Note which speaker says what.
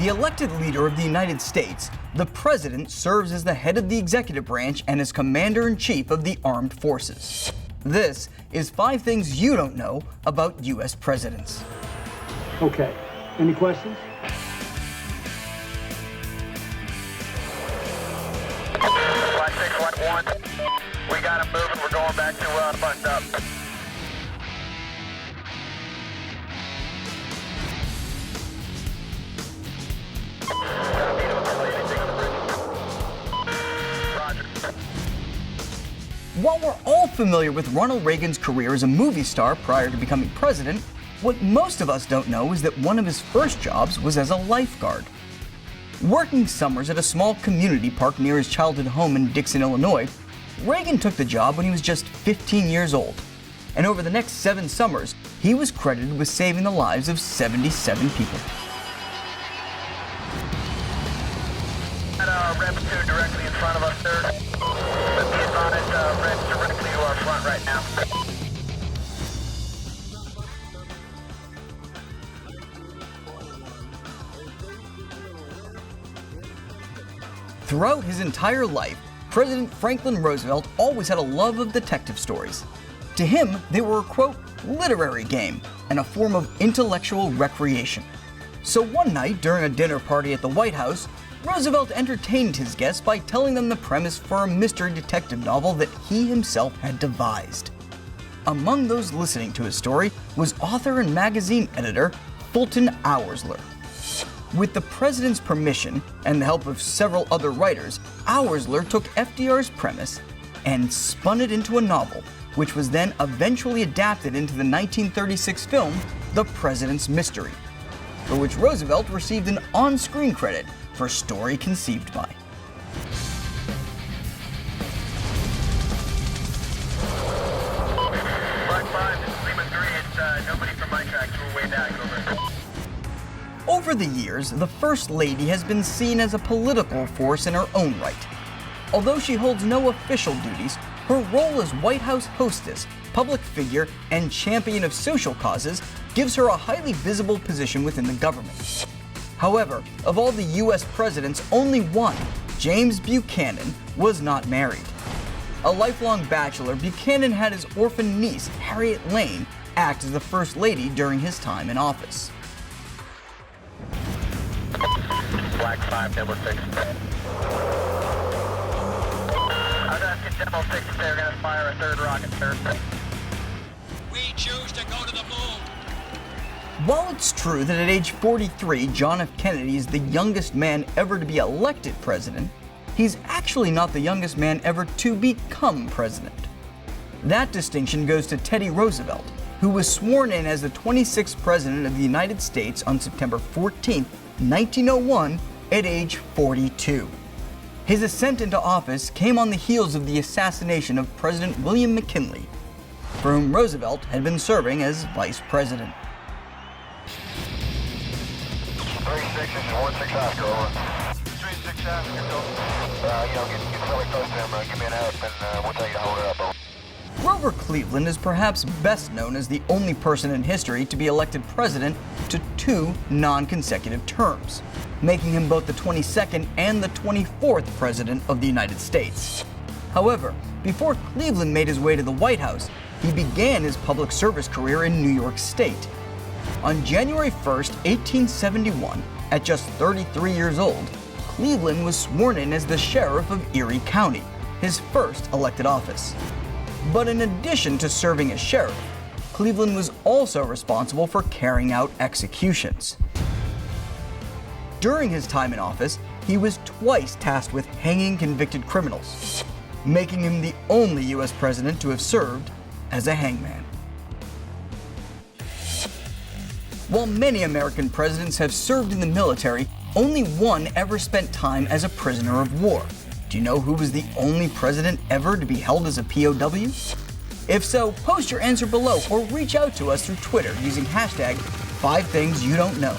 Speaker 1: the elected leader of the United States, the president serves as the head of the executive branch and is commander-in-chief of the armed forces. This is 5 things you don't know about U.S. presidents.
Speaker 2: Okay, any questions?
Speaker 3: Flight 611, we got him moving, we're going back to buttoned up.
Speaker 1: While we're all familiar with Ronald Reagan's career as a movie star prior to becoming president, what most of us don't know is that one of his first jobs was as a lifeguard. Working summers at a small community park near his childhood home in Dixon, Illinois, Reagan took the job when he was just 15 years old. And over the next 7 summers, he was credited with saving the lives of 77 people.
Speaker 3: Ramp 2 directly in front of us, sir. Let's be advised, Red's directly to our front right now.
Speaker 1: Throughout his entire life, President Franklin Roosevelt always had a love of detective stories. To him, they were a, quote, literary game and a form of intellectual recreation. So one night, during a dinner party at the White House, Roosevelt entertained his guests by telling them the premise for a mystery detective novel that he himself had devised. Among those listening to his story was author and magazine editor Fulton Oursler. With the president's permission and the help of several other writers, Oursler took FDR's premise and spun it into a novel, which was then eventually adapted into the 1936 film The President's Mystery, for which Roosevelt received an on-screen credit for story conceived by.
Speaker 3: Black 5, Lima 3, it's nobody from my tracks, we're way back, over.
Speaker 1: Over the years, the First Lady has been seen as a political force in her own right. Although she holds no official duties, her role as White House hostess, public figure, and champion of social causes gives her a highly visible position within the government. However, of all the U.S. presidents, only one, James Buchanan, was not married. A lifelong bachelor, Buchanan had his orphan niece, Harriet Lane, act as the First Lady during his time in office.
Speaker 3: Black 5, double 6. I was asking Demo 6 if they were going to fire a 3rd rocket, sir.
Speaker 4: We choose to go to the moon.
Speaker 1: While it's true that at age 43, John F. Kennedy is the youngest man ever to be elected president, he's actually not the youngest man ever to become president. That distinction goes to Teddy Roosevelt, who was sworn in as the 26th president of the United States on September 14, 1901, at age 42. His ascent into office came on the heels of the assassination of President William McKinley, for whom Roosevelt had been serving as vice president.
Speaker 3: 36 is 16 Oscar, over. 36 Oscar, go. Get really close to him, give me an out, and we'll tell you to hold it up, over.
Speaker 1: Grover Cleveland is perhaps best known as the only person in history to be elected president to 2 non-consecutive terms, making him both the 22nd and the 24th president of the United States. However, before Cleveland made his way to the White House, he began his public service career in New York State. On January 1st, 1871, at just 33 years old, Cleveland was sworn in as the sheriff of Erie County, his first elected office. But in addition to serving as sheriff, Cleveland was also responsible for carrying out executions. During his time in office, he was twice tasked with hanging convicted criminals, making him the only U.S. president to have served as a hangman. While many American presidents have served in the military, only one ever spent time as a prisoner of war. Do you know who was the only president ever to be held as a POW? If so, post your answer below or reach out to us through Twitter using hashtag 5 Things You Don't Know.